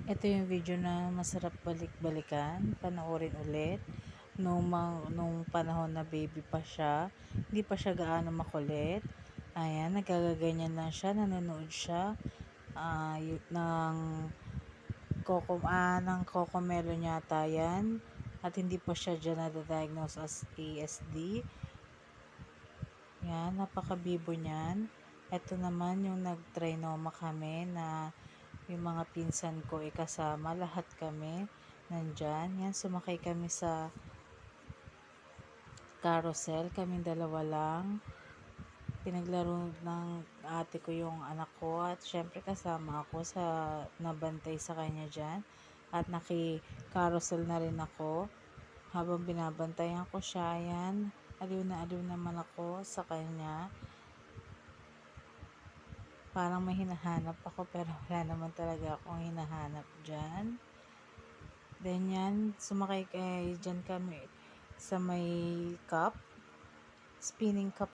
Ito yung video na masarap balik-balikan, panoorin ulit. Nung panahon na baby pa siya, hindi pa siya gaano makulit. Ayan, nagkagaganyan lang siya, nanonood siya ng Cocomelon yata yan. At hindi pa siya dyan na-diagnose as ASD. Yan, napakabibo niyan. Ito naman yung nag-trinoma kami na yung mga pinsan ko kasama, lahat kami nandyan. Yan, sumakay kami sa carousel, kaming dalawa lang. Pinaglaro ng ate ko yung anak ko at syempre kasama ako sa nabantay sa kanya dyan. At naki-carousel na rin ako habang binabantayan ko siya. Yan, aliw na naman ako sa kanya. Parang may hinahanap ako pero wala naman talaga akong hinahanap dyan. Then yan, sumakay dyan kami sa may cup, spinning cup